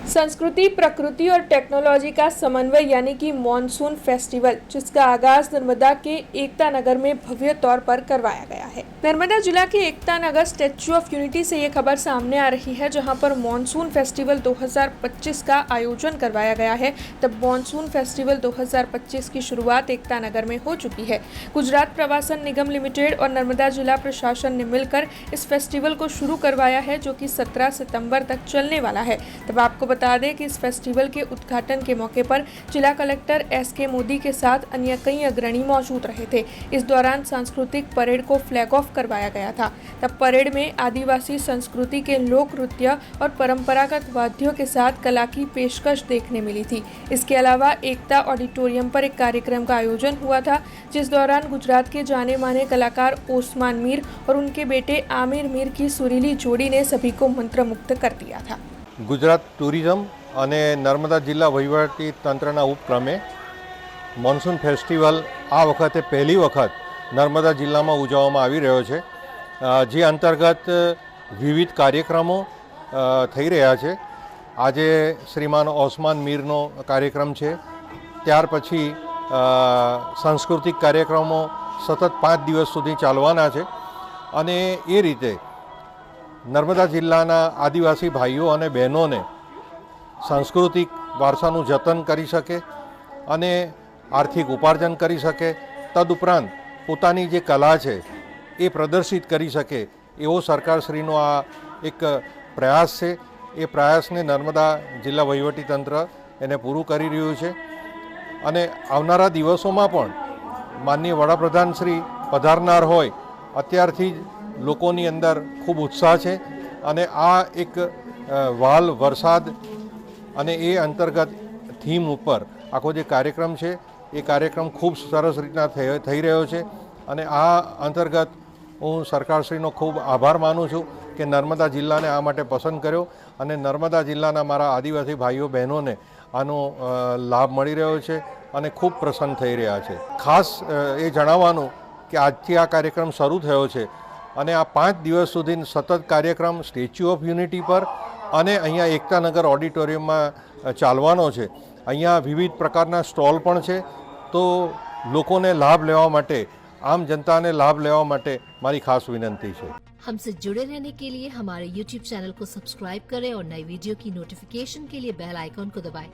संस्कृति, प्रकृति और टेक्नोलॉजी का समन्वय यानी कि मॉनसून फेस्टिवल, जिसका आगाज नर्मदा के एकता नगर में भव्य तौर पर करवाया गया है। नर्मदा जिला के Ekta Nagar statue of unity से ये खबर सामने आ रही है, जहां पर मॉनसून फेस्टिवल 2025 का आयोजन करवाया गया है। तब मॉनसून फेस्टिवल 2025 की शुरुआत एकता नगर में हो चुकी है। गुजरात प्रवासन निगम लिमिटेड और नर्मदा जिला प्रशासन ने मिलकर इस फेस्टिवल को शुरू करवाया है, जो कि 17 सितंबर तक चलने वाला है। तब आपको बता दें कि इस फेस्टिवल के उद्घाटन के मौके पर जिला कलेक्टर SK मोदी के साथ अन्य कई अग्रणी मौजूद रहे थे। इस दौरान सांस्कृतिक परेड को फ्लैग ऑफ करवाया गया था। तब परेड में आदिवासी संस्कृति के लोक नृत्य और परंपरागत वाद्यों के साथ कला की पेशकश देखने मिली थी। इसके अलावा एकता ऑडिटोरियम पर एक कार्यक्रम का आयोजन हुआ था, जिस दौरान गुजरात के जाने माने कलाकार ओस्मान मीर और उनके बेटे आमिर मीर की सुरीली जोड़ी ने सभी को मंत्रमुग्ध कर दिया था। गुजरात टूरिज्म અને નર્મદા જિલ્લા વહીવટી તંત્રના ઉપક્રમે મોન્સૂન ફેસ્ટિવલ આ વખતે પહેલી વખત નર્મદા જિલ્લામાં ઉજવવામાં આવી રહ્યો છે, જે અંતર્ગત વિવિધ કાર્યક્રમો થઈ રહ્યા છે। આજે શ્રીમાન ઓસ્માન મીરનો કાર્યક્રમ છે, ત્યાર પછી સાંસ્કૃતિક કાર્યક્રમો સતત 5 દિવસ સુધી ચાલવાના છે અને એ રીતે નર્મદા જિલ્લાના આદિવાસી ભાઈઓ અને બહેનોને सांस्कृतिक वारसाનું જતન કરી શકે અને આર્થિક ઉપાર્જન કરી શકે, તદુપરાંત પોતાની જે કલા છે એ પ્રદર્શિત કરી શકે એવો સરકારશ્રીનો આ એક પ્રયાસ છે। એ પ્રયાસને નર્મદા જિલ્લા વહીવટીતંત્ર એને પૂરું કરી રહ્યું છે અને આવનારા દિવસોમાં પણ માનનીય વડાપ્રધાનશ્રી પધારનાર હોય અત્યારથી જ લોકોની અંદર ખૂબ ઉત્સાહ છે અને આ એક વાલ વરસાદ અને એ અંતર્ગત થીમ ઉપર આખો જે કાર્યક્રમ છે એ કાર્યક્રમ ખૂબ સરસ રીતના થઈ રહ્યો છે અને આ અંતર્ગત હું સરકારશ્રીનો ખૂબ આભાર માનું છું કે નર્મદા જિલ્લાને આ માટે પસંદ કર્યો અને નર્મદા જિલ્લાના મારા આદિવાસી ભાઈઓ બહેનોને આનો લાભ મળી રહ્યો છે અને ખૂબ પ્રસન્ન થઈ રહ્યા છે। ખાસ એ જણાવવાનું કે આજથી આ કાર્યક્રમ શરૂ થયો છે અને આ 5 દિવસ સુધી સતત કાર્યક્રમ સ્ટેચ્યુ ઓફ યુનિટી પર અને અહીંયા એકતાનગર ઓડિટોરિયમમાં ચાલવાનો છે। અહીંયા વિવિધ પ્રકારના સ્ટોલ પણ છે, તો લોકોને લાભ લેવા માટે, આમ जनताને લાભ લેવા માટે મારી ખાસ વિનંતી છે। हमसे जुड़े रहने के लिए हमारे YouTube चैनल को सब्सक्राइब करें और नई वीडियो की नोटिफिकेशन के लिए बेल आइकॉन को दबाएं।